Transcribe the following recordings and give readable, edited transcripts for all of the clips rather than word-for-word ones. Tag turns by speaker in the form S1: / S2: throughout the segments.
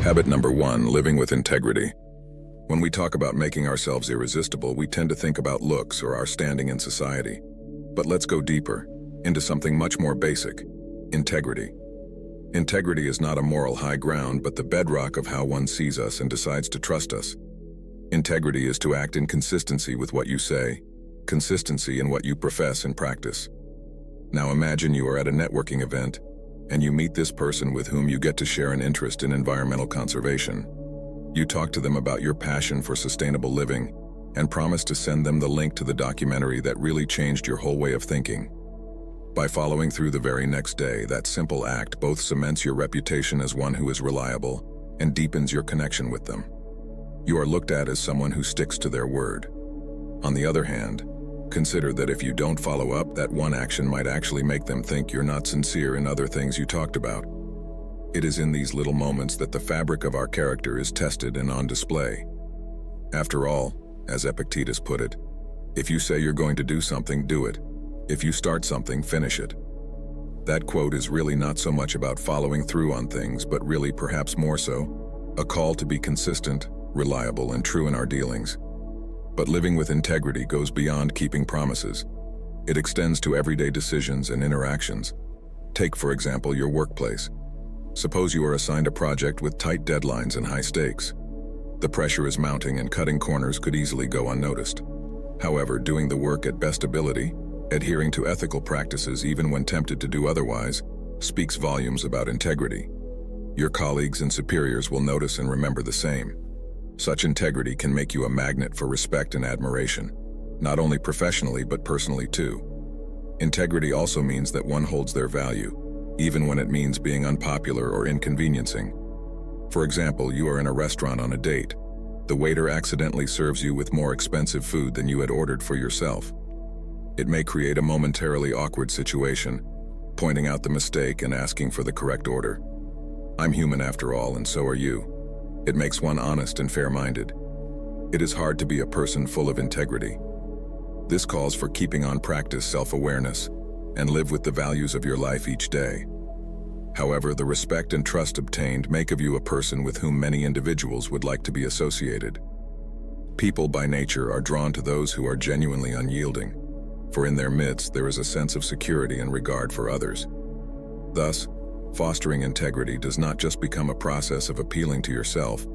S1: Habit number 1, living with integrity. When we talk about making ourselves irresistible, we tend to think about looks or our standing in society. But let's go deeper, into something much more basic: integrity. Integrity is not a moral high ground, but the bedrock of how one sees us and decides to trust us. Integrity is to act in consistency with what you say, consistency in what you profess and practice. Now imagine you are at a networking event, and you meet this person with whom you get to share an interest in environmental conservation. You talk to them about your passion for sustainable living, and promise to send them the link to the documentary that really changed your whole way of thinking. By following through the very next day, that simple act both cements your reputation as one who is reliable and deepens your connection with them. You are looked at as someone who sticks to their word. On the other hand, consider that if you don't follow up, that one action might actually make them think you're not sincere in other things you talked about. It is in these little moments that the fabric of our character is tested and on display. After all, as Epictetus put it, if you say you're going to do something, do it. If you start something, finish it. That quote is really not so much about following through on things, but really perhaps more so, a call to be consistent, reliable, and true in our dealings. But living with integrity goes beyond keeping promises. It extends to everyday decisions and interactions. Take, for example, your workplace. Suppose you are assigned a project with tight deadlines and high stakes. The pressure is mounting and cutting corners could easily go unnoticed. However, doing the work at best ability, adhering to ethical practices even when tempted to do otherwise, speaks volumes about integrity. Your colleagues and superiors will notice and remember the same. Such integrity can make you a magnet for respect and admiration, not only professionally but personally too. Integrity also means that one holds their value, even when it means being unpopular or inconveniencing. For example, you are in a restaurant on a date. The waiter accidentally serves you with more expensive food than you had ordered for yourself. It may create a momentarily awkward situation, pointing out the mistake and asking for the correct order. I'm human after all, and so are you. It makes one honest and fair-minded. It is hard to be a person full of integrity. This calls for keeping on practice self-awareness and live with the values of your life each day. However, the respect and trust obtained make of you a person with whom many individuals would like to be associated. People by nature are drawn to those who are genuinely unyielding, for in their midst there is a sense of security and regard for others. Thus, fostering integrity does not just become a process of appealing to yourself.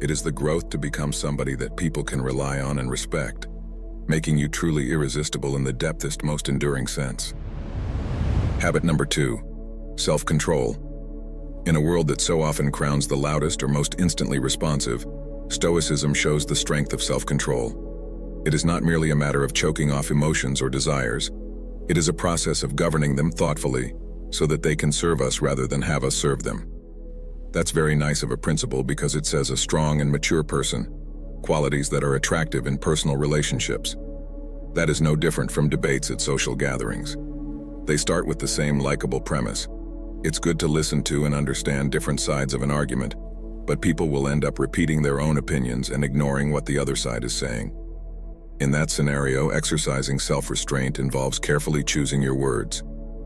S1: It is the growth to become somebody that people can rely on and respect, making you truly irresistible in the depthest, most enduring sense. Habit number 2, self-control. In a world that so often crowns the loudest or most instantly responsive, Stoicism shows the strength of self-control. It is not merely a matter of choking off emotions or desires. It is a process of governing them thoughtfully, so that they can serve us rather than have us serve them. That's very nice of a principle because it says a strong and mature person, qualities that are attractive in personal relationships. That is no different from debates at social gatherings. They start with the same likable premise. It's good to listen to and understand different sides of an argument, but people will end up repeating their own opinions and ignoring what the other side is saying. In that scenario, exercising self-restraint involves carefully choosing your words,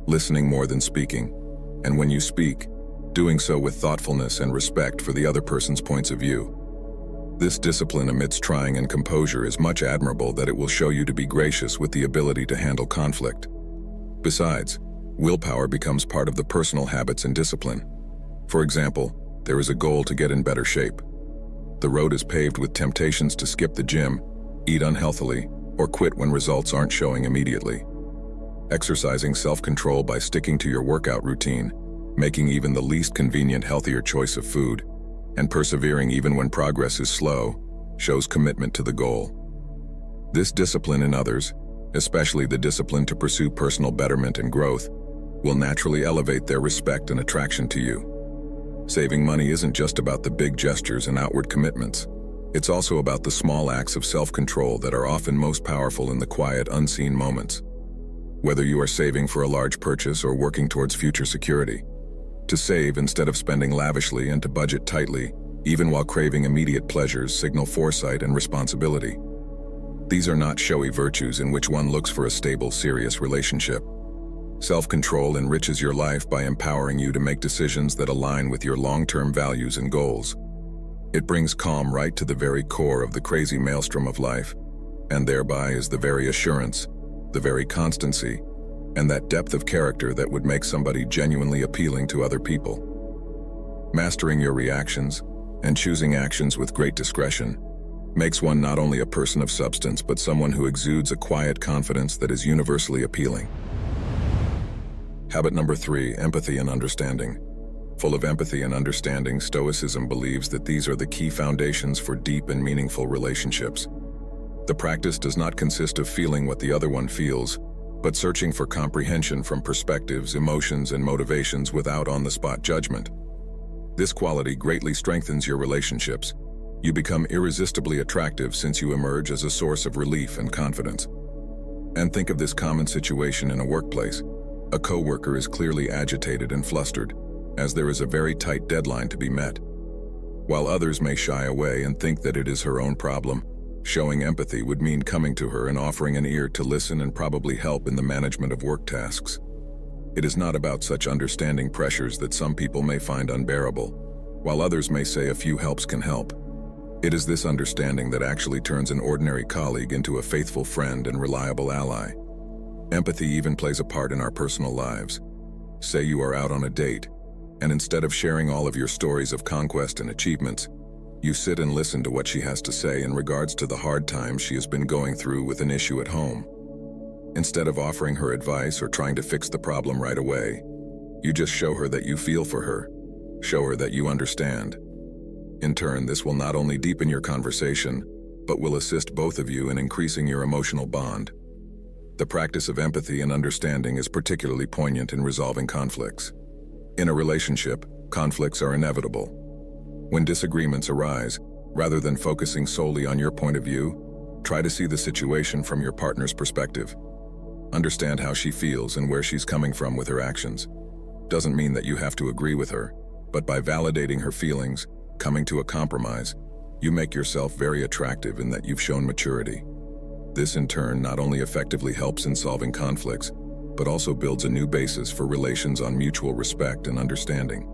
S1: listening more than speaking, and when you speak, doing so with thoughtfulness and respect for the other person's points of view. This discipline amidst trying and composure is much admirable that it will show you to be gracious with the ability to handle conflict. Besides, willpower becomes part of the personal habits and discipline. For example, there is a goal to get in better shape. The road is paved with temptations to skip the gym, eat unhealthily, or quit when results aren't showing immediately. Exercising self-control by sticking to your workout routine, making even the least convenient healthier choice of food, and persevering even when progress is slow, shows commitment to the goal. This discipline in others, especially the discipline to pursue personal betterment and growth, will naturally elevate their respect and attraction to you. Saving money isn't just about the big gestures and outward commitments. It's also about the small acts of self-control that are often most powerful in the quiet, unseen moments. Whether you are saving for a large purchase or working towards future security, to save instead of spending lavishly and to budget tightly, even while craving immediate pleasures, signal foresight and responsibility. These are not showy virtues in which one looks for a stable, serious relationship. Self-control enriches your life by empowering you to make decisions that align with your long-term values and goals. It brings calm right to the very core of the crazy maelstrom of life, and thereby is the very assurance, the very constancy, and that depth of character that would make somebody genuinely appealing to other people. Mastering your reactions and choosing actions with great discretion makes one not only a person of substance but someone who exudes a quiet confidence that is universally appealing. Habit number 3, empathy and understanding. Full of empathy and understanding, Stoicism believes that these are the key foundations for deep and meaningful relationships. The practice does not consist of feeling what the other one feels, but searching for comprehension from perspectives, emotions, and motivations without on-the-spot judgment. This quality greatly strengthens your relationships. You become irresistibly attractive since you emerge as a source of relief and confidence. And think of this common situation in a workplace. A co-worker is clearly agitated and flustered, as there is a very tight deadline to be met. While others may shy away and think that it is her own problem, showing empathy would mean coming to her and offering an ear to listen and probably help in the management of work tasks. It is not about such understanding pressures that some people may find unbearable, while others may say a few helps can help. It is this understanding that actually turns an ordinary colleague into a faithful friend and reliable ally. Empathy even plays a part in our personal lives. Say you are out on a date, and instead of sharing all of your stories of conquest and achievements, you sit and listen to what she has to say in regards to the hard times she has been going through with an issue at home. Instead of offering her advice or trying to fix the problem right away, you just show her that you feel for her, show her that you understand. In turn, this will not only deepen your conversation, but will assist both of you in increasing your emotional bond. The practice of empathy and understanding is particularly poignant in resolving conflicts. In a relationship, conflicts are inevitable. When disagreements arise, rather than focusing solely on your point of view, try to see the situation from your partner's perspective. Understand how she feels and where she's coming from with her actions. Doesn't mean that you have to agree with her, but by validating her feelings, coming to a compromise, you make yourself very attractive in that you've shown maturity. This in turn not only effectively helps in solving conflicts, but also builds a new basis for relations on mutual respect and understanding.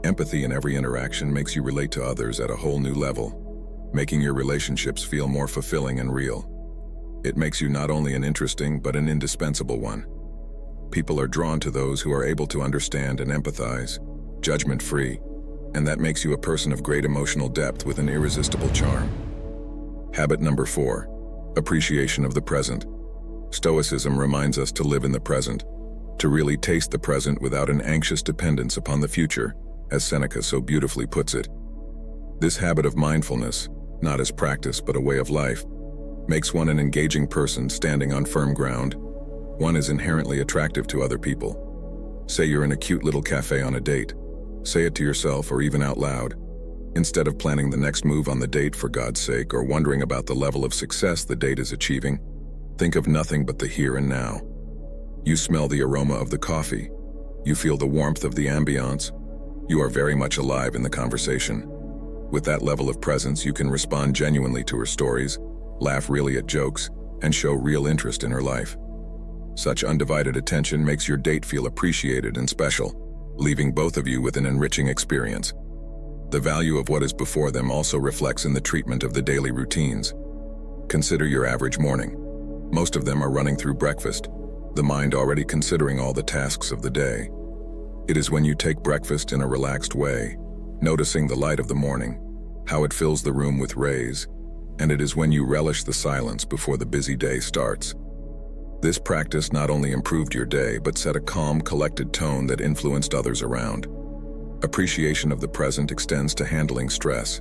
S1: Empathy in every interaction makes you relate to others at a whole new level, making your relationships feel more fulfilling and real. It makes you not only an interesting but an indispensable one. People are drawn to those who are able to understand and empathize, judgment-free, and that makes you a person of great emotional depth with an irresistible charm. Habit number 4. Appreciation of the present. Stoicism reminds us to live in the present, to really taste the present without an anxious dependence upon the future, as Seneca so beautifully puts it. This habit of mindfulness, not as practice but a way of life, makes one an engaging person standing on firm ground. One is inherently attractive to other people. Say you're in a cute little cafe on a date. Say it to yourself or even out loud. Instead of planning the next move on the date for God's sake or wondering about the level of success the date is achieving, think of nothing but the here and now. You smell the aroma of the coffee. You feel the warmth of the ambiance. You are very much alive in the conversation. With that level of presence, you can respond genuinely to her stories, laugh really at jokes, and show real interest in her life. Such undivided attention makes your date feel appreciated and special, leaving both of you with an enriching experience. The value of what is before them also reflects in the treatment of the daily routines. Consider your average morning. Most of them are running through breakfast, the mind already considering all the tasks of the day. It is when you take breakfast in a relaxed way, noticing the light of the morning, how it fills the room with rays, and it is when you relish the silence before the busy day starts. This practice not only improved your day, but set a calm, collected tone that influenced others around. Appreciation of the present extends to handling stress.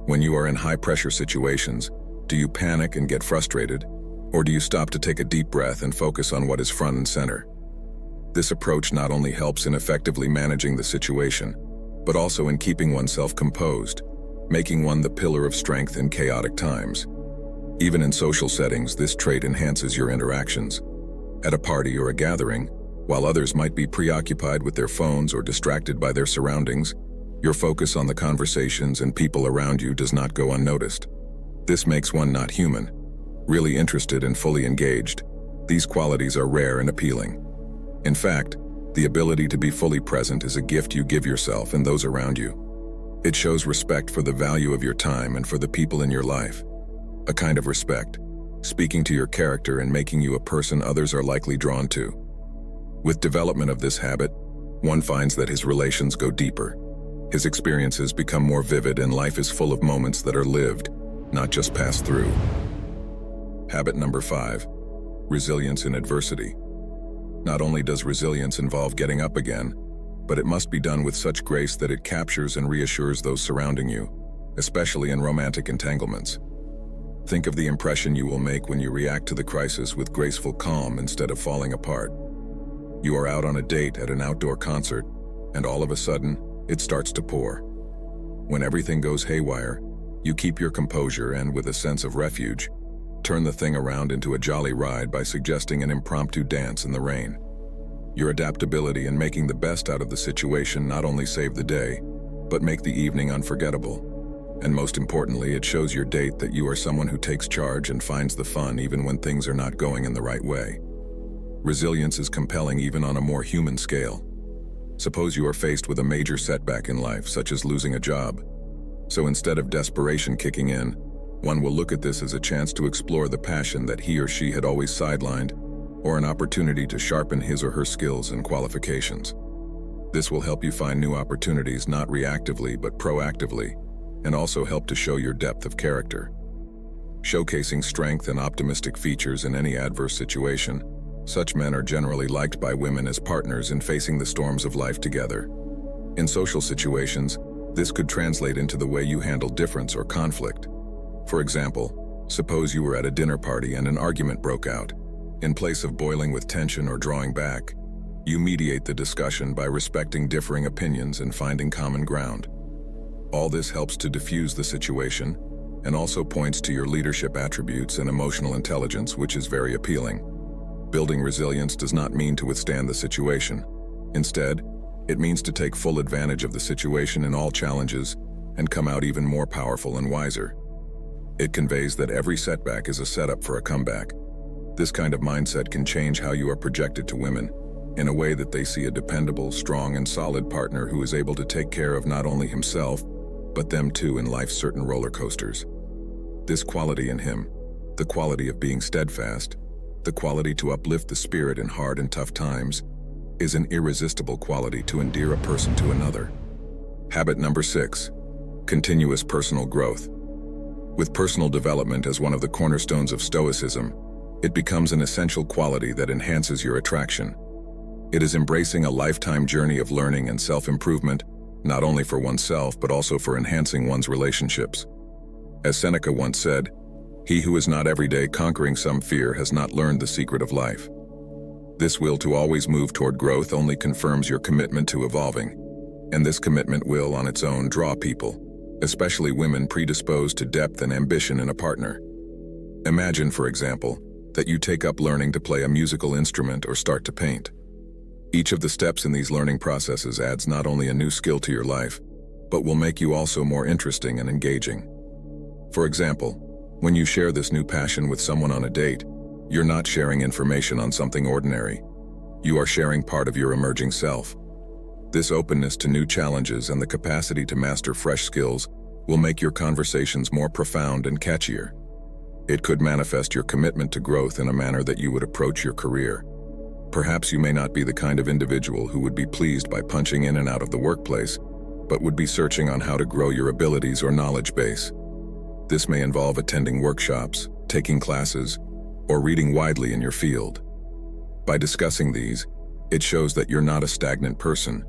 S1: When you are in high-pressure situations, do you panic and get frustrated, or do you stop to take a deep breath and focus on what is front and center? This approach not only helps in effectively managing the situation, but also in keeping oneself composed, making one the pillar of strength in chaotic times. Even in social settings, this trait enhances your interactions. At a party or a gathering, while others might be preoccupied with their phones or distracted by their surroundings, your focus on the conversations and people around you does not go unnoticed. This makes one not human, really interested and fully engaged. These qualities are rare and appealing. In fact, the ability to be fully present is a gift you give yourself and those around you. It shows respect for the value of your time and for the people in your life. A kind of respect, speaking to your character and making you a person others are likely drawn to. With development of this habit, one finds that his relations go deeper. His experiences become more vivid and life is full of moments that are lived, not just passed through. Habit number 5, resilience in adversity. Not only does resilience involve getting up again, but it must be done with such grace that it captures and reassures those surrounding you, especially in romantic entanglements. Think of the impression you will make when you react to the crisis with graceful calm instead of falling apart. You are out on a date at an outdoor concert, and all of a sudden, it starts to pour. When everything goes haywire, you keep your composure and, with a sense of refuge, turn the thing around into a jolly ride by suggesting an impromptu dance in the rain. Your adaptability in making the best out of the situation not only save the day, but make the evening unforgettable. And most importantly, it shows your date that you are someone who takes charge and finds the fun even when things are not going in the right way. Resilience is compelling even on a more human scale. Suppose you are faced with a major setback in life, such as losing a job. So instead of desperation kicking in, one will look at this as a chance to explore the passion that he or she had always sidelined, or an opportunity to sharpen his or her skills and qualifications. This will help you find new opportunities not reactively but proactively, and also help to show your depth of character. Showcasing strength and optimistic features in any adverse situation, such men are generally liked by women as partners in facing the storms of life together. In social situations, this could translate into the way you handle difference or conflict. For example, suppose you were at a dinner party and an argument broke out. In place of boiling with tension or drawing back, you mediate the discussion by respecting differing opinions and finding common ground. All this helps to diffuse the situation and also points to your leadership attributes and emotional intelligence, which is very appealing. Building resilience does not mean to withstand the situation. Instead, it means to take full advantage of the situation in all challenges and come out even more powerful and wiser. It conveys that every setback is a setup for a comeback. This kind of mindset can change how you are projected to women, in a way that they see a dependable, strong, and solid partner who is able to take care of not only himself, but them too in life's certain roller coasters. This quality in him, the quality of being steadfast, the quality to uplift the spirit in hard and tough times, is an irresistible quality to endear a person to another. Habit number 6, continuous personal growth. With personal development as one of the cornerstones of Stoicism, it becomes an essential quality that enhances your attraction. It is embracing a lifetime journey of learning and self-improvement, not only for oneself but also for enhancing one's relationships. As Seneca once said, "He who is not every day conquering some fear has not learned the secret of life." This will to always move toward growth only confirms your commitment to evolving, and this commitment will on its own draw people, especially women predisposed to depth and ambition in a partner. Imagine, for example, that you take up learning to play a musical instrument or start to paint. Each of the steps in these learning processes adds not only a new skill to your life, but will make you also more interesting and engaging. For example, when you share this new passion with someone on a date, you're not sharing information on something ordinary. You are sharing part of your emerging self. This openness to new challenges and the capacity to master fresh skills will make your conversations more profound and catchier. It could manifest your commitment to growth in a manner that you would approach your career. Perhaps you may not be the kind of individual who would be pleased by punching in and out of the workplace, but would be searching on how to grow your abilities or knowledge base. This may involve attending workshops, taking classes, or reading widely in your field. By discussing these, it shows that you're not a stagnant person.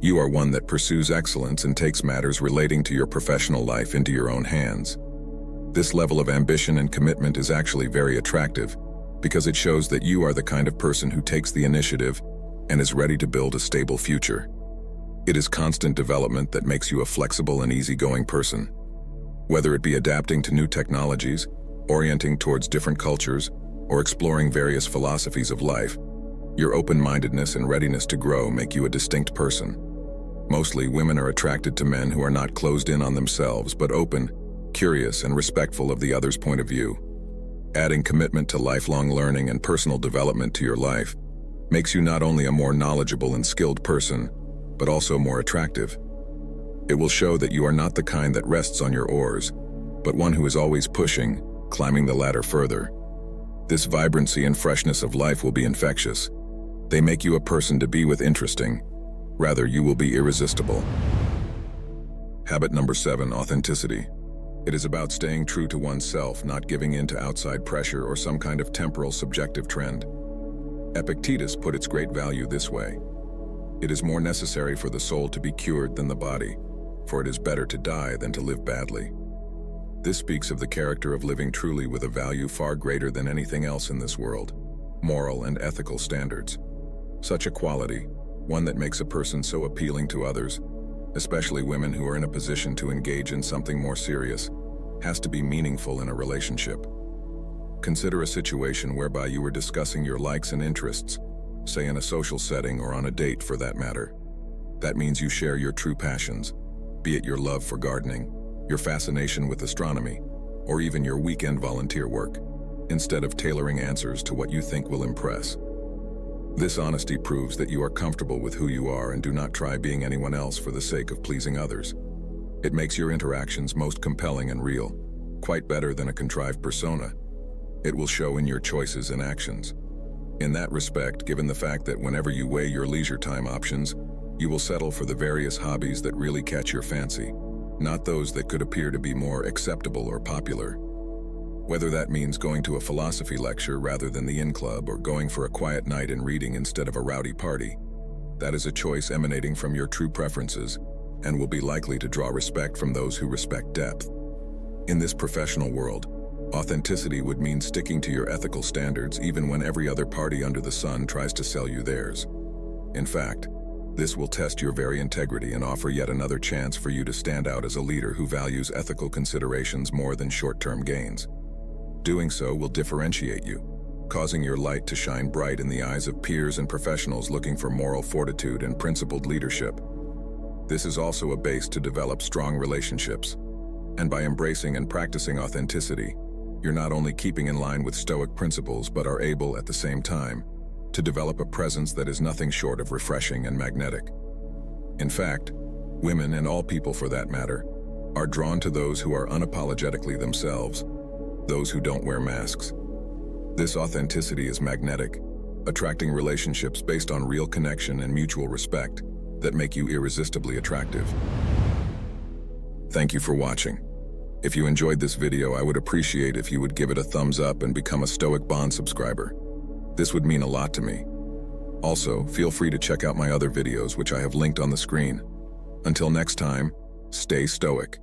S1: You are one that pursues excellence and takes matters relating to your professional life into your own hands. This level of ambition and commitment is actually very attractive because it shows that you are the kind of person who takes the initiative and is ready to build a stable future. It is constant development that makes you a flexible and easygoing person. Whether it be adapting to new technologies, orienting towards different cultures, or exploring various philosophies of life, your open-mindedness and readiness to grow make you a distinct person. Mostly, women are attracted to men who are not closed in on themselves, but open, curious, and respectful of the other's point of view. Adding commitment to lifelong learning and personal development to your life makes you not only a more knowledgeable and skilled person, but also more attractive. It will show that you are not the kind that rests on your oars, but one who is always pushing, climbing the ladder further. This vibrancy and freshness of life will be infectious. They make you a person to be with interesting. Rather, you will be irresistible. Habit number 7, authenticity. It is about staying true to oneself, not giving in to outside pressure or some kind of temporal subjective trend. Epictetus put its great value this way: "It is more necessary for the soul to be cured than the body, for it is better to die than to live badly." This speaks of the character of living truly with a value far greater than anything else in this world: moral and ethical standards. Such a quality, one that makes a person so appealing to others, especially women who are in a position to engage in something more serious, has to be meaningful in a relationship. Consider a situation whereby you were discussing your likes and interests, say in a social setting or on a date for that matter. That means you share your true passions, be it your love for gardening, your fascination with astronomy, or even your weekend volunteer work, instead of tailoring answers to what you think will impress. This honesty proves that you are comfortable with who you are and do not try being anyone else for the sake of pleasing others. It makes your interactions most compelling and real, quite better than a contrived persona. It will show in your choices and actions. In that respect, given the fact that whenever you weigh your leisure time options, you will settle for the various hobbies that really catch your fancy, not those that could appear to be more acceptable or popular. Whether that means going to a philosophy lecture rather than the inn club, or going for a quiet night and reading instead of a rowdy party, that is a choice emanating from your true preferences and will be likely to draw respect from those who respect depth. In this professional world, authenticity would mean sticking to your ethical standards even when every other party under the sun tries to sell you theirs. In fact, this will test your very integrity and offer yet another chance for you to stand out as a leader who values ethical considerations more than short-term gains. Doing so will differentiate you, causing your light to shine bright in the eyes of peers and professionals looking for moral fortitude and principled leadership. This is also a base to develop strong relationships. And by embracing and practicing authenticity, you're not only keeping in line with Stoic principles but are able, at the same time, to develop a presence that is nothing short of refreshing and magnetic. In fact, women, and all people for that matter, are drawn to those who are unapologetically themselves, those who don't wear masks. This authenticity is magnetic, attracting relationships based on real connection and mutual respect that make you irresistibly attractive. Thank you for watching. If you enjoyed this video, I would appreciate if you would give it a thumbs up and become a Stoic Bond subscriber. This would mean a lot to me. Also, feel free to check out my other videos, which I have linked on the screen. Until next time, stay stoic.